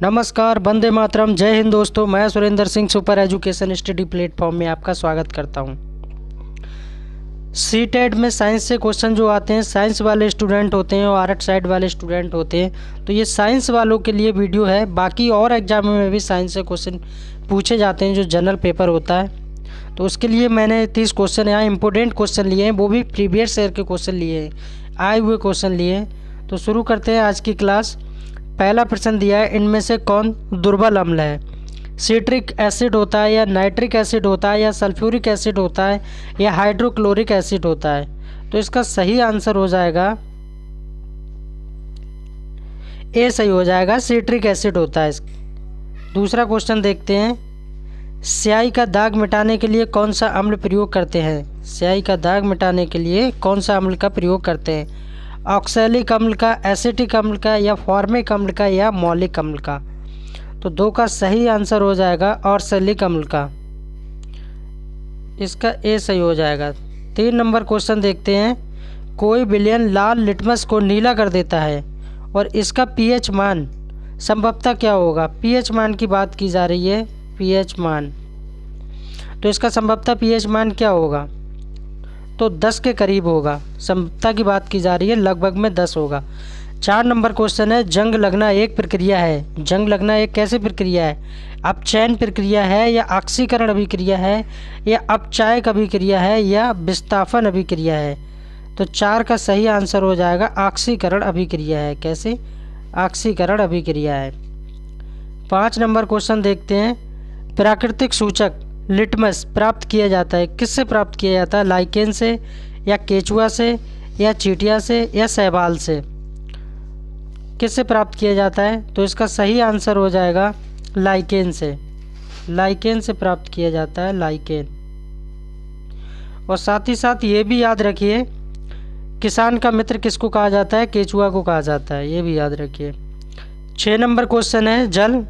नमस्कार, वंदे मातरम, जय हिंद दोस्तों। मैं Surendra Singh super education study platform में आपका स्वागत करता हूं। सीटेट में साइंस से क्वेश्चन जो आते हैं, साइंस वाले स्टूडेंट होते हैं और आर्ट साइड वाले स्टूडेंट होते हैं, तो ये साइंस वालों के लिए वीडियो है। बाकी और एग्जाम में भी साइंस से क्वेश्चन पूछे जाते हैं जो जनरल पेपर होता है, तो उसके लिए मैंने 30 क्वेश्चन यहाँ इंपॉर्टेंट क्वेश्चन लिए हैं, वो भी प्रीवियस ईयर के क्वेश्चन लिए हैं, आए हुए क्वेश्चन लिए हैं। तो शुरू करते हैं आज की क्लास। पहला प्रश्न दिया है, इनमें से कौन दुर्बल अम्ल है? सिट्रिक एसिड होता है या नाइट्रिक एसिड होता है या सल्फ्यूरिक एसिड होता है या हाइड्रोक्लोरिक एसिड होता है? तो इसका सही आंसर हो जाएगा ए, सही हो जाएगा, सिट्रिक एसिड होता है। दूसरा क्वेश्चन देखते हैं, स्याही का दाग मिटाने के लिए कौन सा अम्ल प्रयोग करते हैं? स्याही का दाग मिटाने के लिए कौन सा अम्ल का प्रयोग करते हैं? ऑक्सैलिक अम्ल का, एसिटिक अम्ल का या फॉर्मिक अम्ल का या मौलिक अम्ल का? तो दो का सही आंसर हो जाएगा ऑक्सैलिक अम्ल का, इसका ए सही हो जाएगा। 3 नंबर क्वेश्चन देखते हैं, कोई विलयन लाल लिटमस को नीला कर देता है और इसका पीएच मान संभवतः क्या होगा? पीएच मान की बात की जा रही है, पीएच मान, तो इसका संभवतः पीएच मान क्या होगा? तो 10 के करीब होगा। संभवतः की बात की जा रही है, लगभग में 10 होगा। 4 नंबर क्वेश्चन है, जंग लगना एक प्रक्रिया है। जंग लगना एक कैसी प्रक्रिया है? अपचयन प्रक्रिया है या ऑक्सीकरण अभिक्रिया है या अपचायक अभिक्रिया है या विस्थापन अभिक्रिया है? तो 4 का सही आंसर हो जाएगा ऑक्सीकरण अभिक्रिया है। कैसे? ऑक्सीकरण अभिक्रिया है। 5 नंबर क्वेश्चन देखते हैं, प्राकृतिक सूचक लिटमस प्राप्त किया जाता है, किससे प्राप्त किया जाता है? लाइकेन से या केचुआ से या चींटिया से या शैवाल से? किससे प्राप्त किया जाता है? तो इसका सही आंसर हो जाएगा लाइकेन से। लाइकेन से प्राप्त किया जाता है, लाइकेन। और साथ ही साथ ये भी याद रखिए, किसान का मित्र किसको कहा जाता है? केचुआ को कहा जाता है, ये भी याद रखिए। 6 नंबर क्वेश्चन है, जल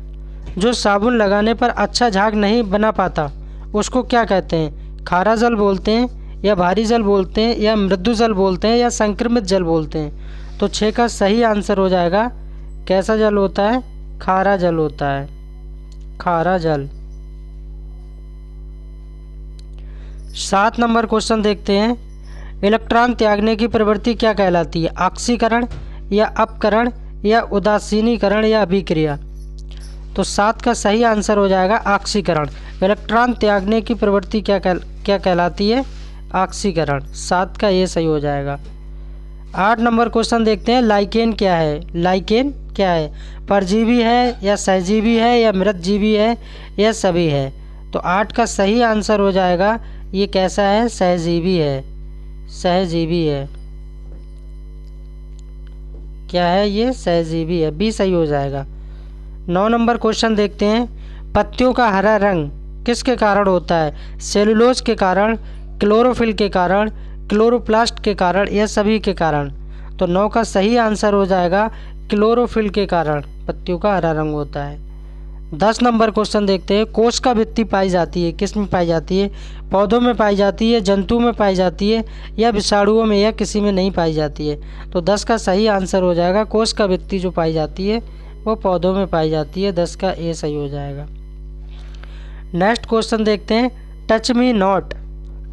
जो साबुन लगाने पर अच्छा झाग नहीं बना पाता उसको क्या कहते हैं? खारा जल बोलते हैं या भारी जल बोलते हैं या मृदु जल बोलते हैं या संक्रमित जल बोलते हैं? तो 6 का सही आंसर हो जाएगा, कैसा जल होता है? खारा जल होता है, खारा जल। 7 नंबर क्वेश्चन देखते हैं, इलेक्ट्रॉन त्यागने की प्रवृत्ति क्या कहलाती है? ऑक्सीकरण या अपकरण या उदासीनीकरण या अभिक्रिया? तो 7 का सही आंसर हो जाएगा ऑक्सीकरण। इलेक्ट्रॉन त्यागने की प्रवृत्ति क्या कहलाती है? ऑक्सीकरण। 7 का ये सही हो जाएगा। 8 नंबर क्वेश्चन देखते हैं, लाइकेन क्या है? लाइकेन क्या है? परजीवी है या सहजीवी है या मृतजीवी है या सभी है? तो 8 का सही आंसर हो जाएगा, ये कैसा है? सहजीवी है, सहजीवी है। क्या है ये? सहजीवी है, बी सही हो जाएगा। 9 नंबर क्वेश्चन देखते हैं, पत्तियों का हरा रंग किसके कारण होता है? सेलुलोज के कारण, क्लोरोफिल के कारण, क्लोरोप्लास्ट के कारण या सभी के कारण? तो 9 का सही आंसर हो जाएगा क्लोरोफिल के कारण पत्तियों का हरा रंग होता है। 10 नंबर क्वेश्चन देखते हैं, कोशिका भित्ति पाई जाती है, किस में पाई जाती है? पौधों में पाई जाती है, जंतु में पाई जाती है या विषाणुओं में या किसी में नहीं पाई जाती है? तो 10 का सही आंसर हो जाएगा, कोशिका भित्ति जो पाई जाती है वो पौधों में पाई जाती है। 10 का ए सही हो जाएगा। नेक्स्ट क्वेश्चन देखते हैं, touch me not.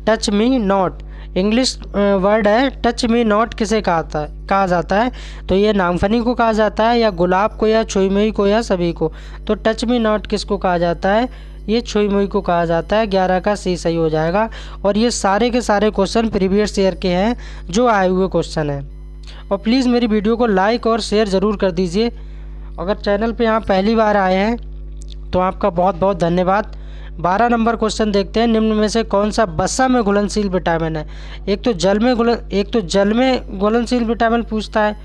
Touch me not English word है, टच मी नॉट किसे कहा जाता है? तो ये नागफनी को कहा जाता है या गुलाब को या छुई को या सभी को? तो टच मी नॉट किसको कहा जाता है? ये छुई को कहा जाता है। 11 का सी सही हो जाएगा। और ये सारे के सारे क्वेश्चन प्रीवियस ईयर के हैं जो आए हुए क्वेश्चन हैं। और प्लीज़ मेरी वीडियो को लाइक और शेयर ज़रूर कर दीजिए। अगर चैनल पे आप पहली बार आए हैं तो आपका बहुत बहुत धन्यवाद। 12 नंबर क्वेश्चन देखते हैं, निम्न में से कौन सा वसा में घुलनशील विटामिन है? एक तो जल में घुलनशील विटामिन पूछता है,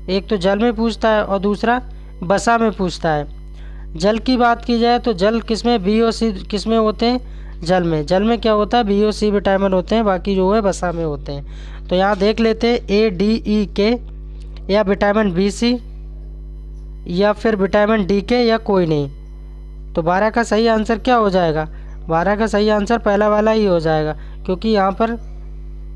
एक तो जल में पूछता है और दूसरा वसा में पूछता है। जल की बात की जाए तो जल किसमें? बी और सी किसमें होते हैं? जल में। जल में क्या होता है? बी और सी विटामिन होते हैं, बाकी जो है वसा में होते हैं। तो यहाँ देख लेते हैं, ए, डी, ई, के या विटामिन बी, सी या फिर विटामिन डी के या कोई नहीं? तो 12 का सही आंसर क्या हो जाएगा? 12 का सही आंसर पहला वाला ही हो जाएगा, क्योंकि यहाँ पर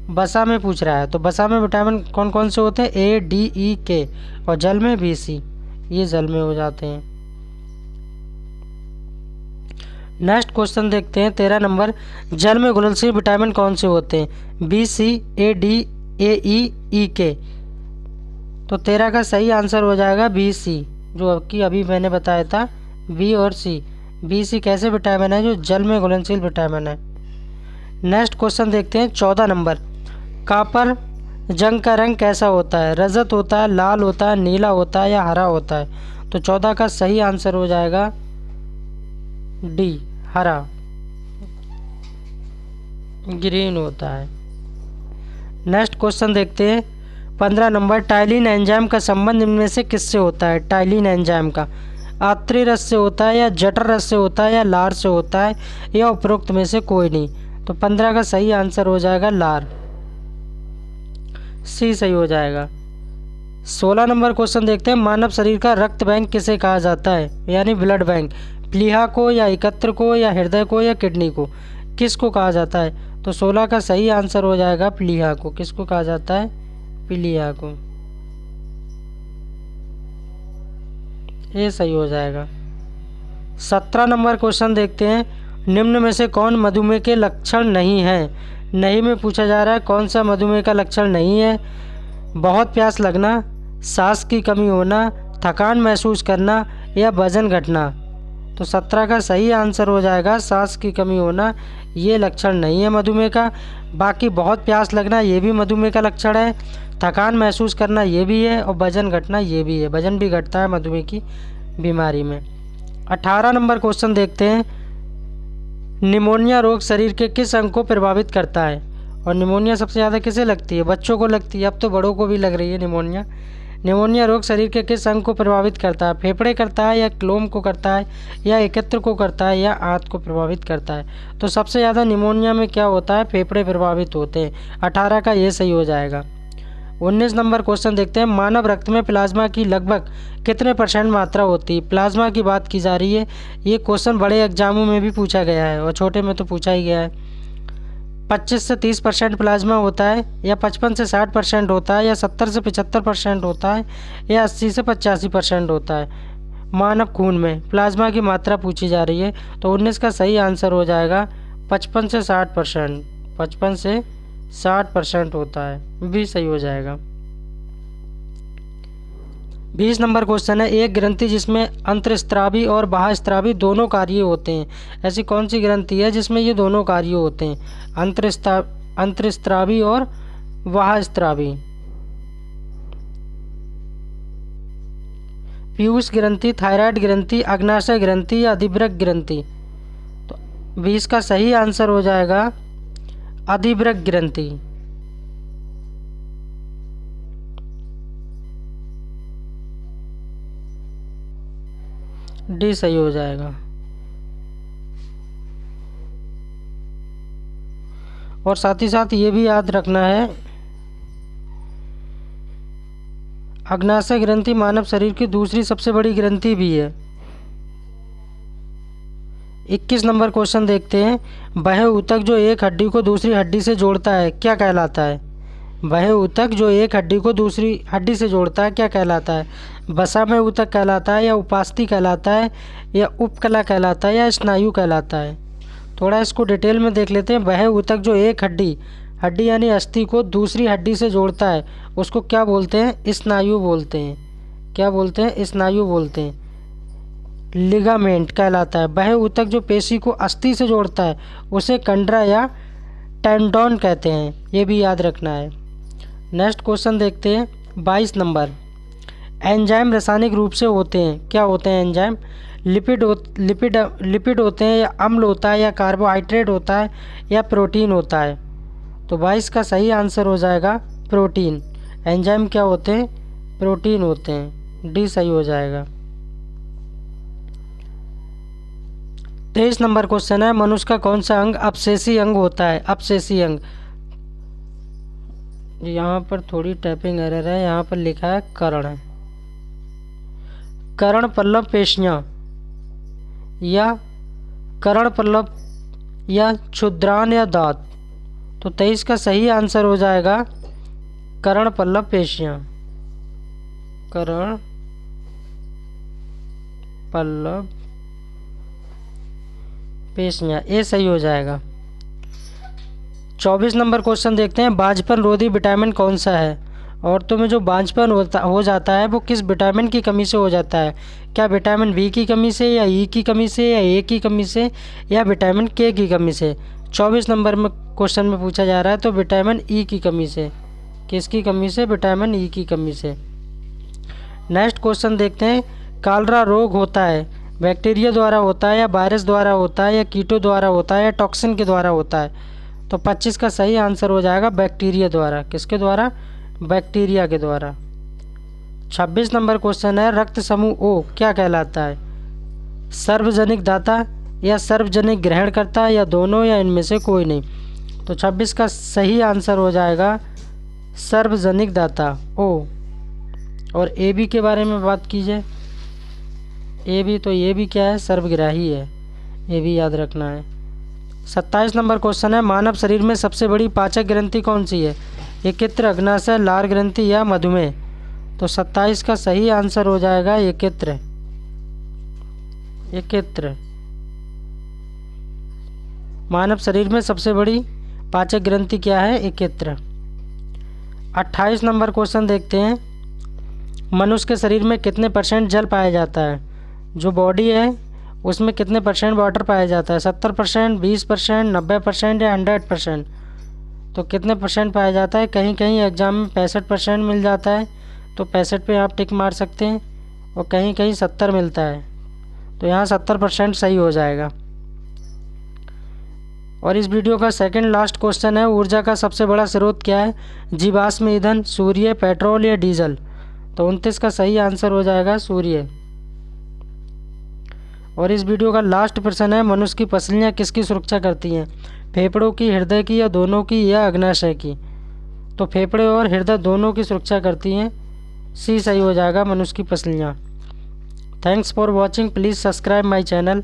बसा में पूछ रहा है। तो बसा में विटामिन कौन कौन से होते हैं? ए, डी, ई, के, और जल में बी, सी, ये जल में हो जाते हैं। नेक्स्ट क्वेश्चन देखते हैं 13 नंबर। जल में घुलनशील विटामिन कौन से होते हैं? बी, सी, ए, डी, ए, ई, के। तो 13 का सही आंसर हो जाएगा बी, सी, जो कि अभी मैंने बताया था, बी और सी। बी, सी कैसे विटामिन है? जो जल में घुलनशील विटामिन है। नेक्स्ट क्वेश्चन देखते हैं 14 नंबर। कॉपर जंग का रंग कैसा होता है? रजत होता है, लाल होता है, नीला होता है या हरा होता है? तो 14 का सही आंसर हो जाएगा डी, हरा, ग्रीन होता है। नेक्स्ट क्वेश्चन देखते हैं 15 नंबर। टाइलिन एंजाइम का संबंध इनमें से किससे होता है? टाइलिन एंजाइम का आंतरिक रस से होता है या जठर रस से होता है या लार से होता है या उपरोक्त में से कोई नहीं? तो 15 का सही आंसर हो जाएगा लार, सी सही हो जाएगा। 16 नंबर क्वेश्चन देखते हैं। मानव शरीर का रक्त बैंक किसे कहा जाता है? यानी ब्लड बैंक। प्लीहा को या एकत्र को या हृदय को या किडनी को? किसको कहा जाता है? तो 16 का सही आंसर हो जाएगा प्लीहा को। किसको कहा जाता है? प्लीहा को, ये सही हो जाएगा। 17 नंबर क्वेश्चन देखते हैं। निम्न में से कौन मधुमेह के लक्षण नहीं है? नहीं में पूछा जा रहा है कौन सा मधुमेह का लक्षण नहीं है? बहुत प्यास लगना, सांस की कमी होना, थकान महसूस करना या वजन घटना? तो 17 का सही आंसर हो जाएगा सांस की कमी होना, ये लक्षण नहीं है मधुमेह का। बाकी बहुत प्यास लगना ये भी मधुमेह का लक्षण है, थकान महसूस करना ये भी है और वजन घटना ये भी है। वजन भी घटता है मधुमेह की बीमारी में। 18 नंबर क्वेश्चन देखते हैं। निमोनिया रोग शरीर के किस अंग को प्रभावित करता है? और निमोनिया सबसे ज़्यादा किसे लगती है? बच्चों को लगती है, अब तो बड़ों को भी लग रही है निमोनिया। निमोनिया रोग शरीर के किस अंग को प्रभावित करता है? फेफड़े करता है या क्लोम को करता है या एकत्र को करता है या आंत को प्रभावित करता है? तो सबसे ज़्यादा निमोनिया में क्या होता है? फेफड़े प्रभावित होते हैं। 18 का ये सही हो जाएगा। 19 नंबर क्वेश्चन देखते हैं। मानव रक्त में प्लाज्मा की लगभग कितने % मात्रा होती है? प्लाज्मा की बात की जा रही है। ये क्वेश्चन बड़े एग्जामों में भी पूछा गया है और छोटे में तो पूछा ही गया है। 25 से 30% प्लाज्मा होता है या 55 से 60% होता है या 70 से 75% होता है या 80 से 85% होता है? मानव खून में प्लाज्मा की मात्रा पूछी जा रही है। तो 19 का सही आंसर हो जाएगा 55 से 60%। 55 से 60% होता है, भी सही हो जाएगा। 20 नंबर क्वेश्चन है। एक ग्रंथि जिसमें अंतःस्रावी और बाह्यस्रावी दोनों कार्य होते हैं, ऐसी कौन सी ग्रंथि है जिसमें ये दोनों कार्य होते हैं? अंतःस्रावी और बाह्यस्रावी। पीयूष ग्रंथि, थायराइड ग्रंथि, अग्नाशय ग्रंथि या अधिवृक्क ग्रंथि? तो 20 का सही आंसर हो जाएगा अधिवृक्क ग्रंथि। डी सही हो जाएगा। और साथ ही साथ ये भी याद रखना है, अग्नाशय ग्रंथि मानव शरीर की दूसरी सबसे बड़ी ग्रंथि भी है। 21 नंबर क्वेश्चन देखते हैं। वह ऊतक जो एक हड्डी को दूसरी हड्डी से जोड़ता है क्या कहलाता है? वह ऊतक जो एक हड्डी को दूसरी हड्डी से जोड़ता है क्या कहलाता है? वसामय ऊतक कहलाता है या उपास्थि कहलाता है या उपकला कहलाता है या स्नायु कहलाता है? थोड़ा इसको डिटेल में देख लेते हैं। वह ऊतक जो एक हड्डी यानी अस्थि को दूसरी हड्डी से जोड़ता है उसको क्या बोलते हैं? स्नायु बोलते हैं। क्या बोलते हैं? स्नायु बोलते हैं। लिगामेंट कहलाता है। वह ऊतक जो पेशी को अस्थि से जोड़ता है उसे कंडरा या टेंडोन कहते हैं, ये भी याद रखना है। नेक्स्ट क्वेश्चन देखते हैं 22 नंबर। एंजाइम रासायनिक रूप से होते हैं, क्या होते हैं एंजाइम? लिपिड होते हैं या अम्ल होता है या कार्बोहाइड्रेट होता है या प्रोटीन होता है? तो 22 का सही आंसर हो जाएगा प्रोटीन। एंजाइम क्या होते हैं? प्रोटीन होते हैं। डी सही हो जाएगा। 23 नंबर क्वेश्चन है। मनुष्य का कौन सा अंग अपसेसी अंग होता है? अपसेसी अंग। यहाँ पर थोड़ी टाइपिंग एरर है, यहाँ पर लिखा है कर्ण। कर्ण पल्लव पेशियाँ या कर्ण पल्लव या क्षुद्रान या दांत? तो 23 का सही आंसर हो जाएगा कर्ण पल्लव पेशियाँ। कर्ण पल्लव पेशियाँ, ए सही हो जाएगा। 24 नंबर क्वेश्चन देखते हैं, बांझपन रोधी विटामिन कौन सा है? औरतों में जो बांझपन हो जाता है वो किस विटामिन की कमी से हो जाता है? क्या विटामिन बी की कमी से, या ई की कमी से, या ए की कमी से, या विटामिन के की कमी से? 24 नंबर में क्वेश्चन में पूछा जा रहा है तो विटामिन ई की कमी से। किसकी कमी से? विटामिन ई की कमी से। नेक्स्ट क्वेश्चन देखते हैं, कॉलरा रोग होता है बैक्टीरिया द्वारा होता है, या वायरस द्वारा होता है, या कीटों द्वारा होता है, या टॉक्सिन के द्वारा होता है? तो 25 का सही आंसर हो जाएगा बैक्टीरिया द्वारा। किसके द्वारा? बैक्टीरिया के द्वारा। 26 नंबर क्वेश्चन है, रक्त समूह ओ क्या कहलाता है? सार्वजनिक दाता, या सार्वजनिक ग्रहणकर्ता, या दोनों, या इनमें से कोई नहीं? तो 26 का सही आंसर हो जाएगा सार्वजनिक दाता ओ। और ए बी के बारे में बात कीजिए। ए बी, तो ये भी क्या है? सर्वग्राही है, ये भी याद रखना है। 27 नंबर क्वेश्चन है, मानव शरीर में सबसे बड़ी पाचक ग्रंथि कौन सी है? यकृत, अग्नाशय, लार ग्रंथि, या मधुमेह? तो 27 का सही आंसर हो जाएगा यकृत। यकृत मानव शरीर में सबसे बड़ी पाचक ग्रंथि क्या है? यकृत। 28 नंबर क्वेश्चन देखते हैं, मनुष्य के शरीर में कितने % जल पाया जाता है? जो बॉडी है उसमें कितने % वाटर पाया जाता है? 70%, 20%, 90%, या 100%? तो कितने % पाया जाता है? कहीं कहीं एग्जाम में 65% मिल जाता है, तो 65 पे आप टिक मार सकते हैं, और कहीं कहीं 70 मिलता है, तो यहाँ 70% सही हो जाएगा। और इस वीडियो का सेकंड लास्ट क्वेश्चन है, ऊर्जा का सबसे बड़ा स्रोत क्या है? जीवाश्म ईंधन, सूर्य, पेट्रोल, या डीजल? तो 29 का सही आंसर हो जाएगा सूर्य। और इस वीडियो का लास्ट प्रश्न है, मनुष्य की पसलियाँ किसकी सुरक्षा करती हैं? फेफड़ों की, हृदय की, या दोनों की, या अग्नाशय की? तो फेफड़े और हृदय दोनों की सुरक्षा करती हैं, सी सही हो जाएगा मनुष्य की पसलियाँ। Thanks for watching, please subscribe my channel.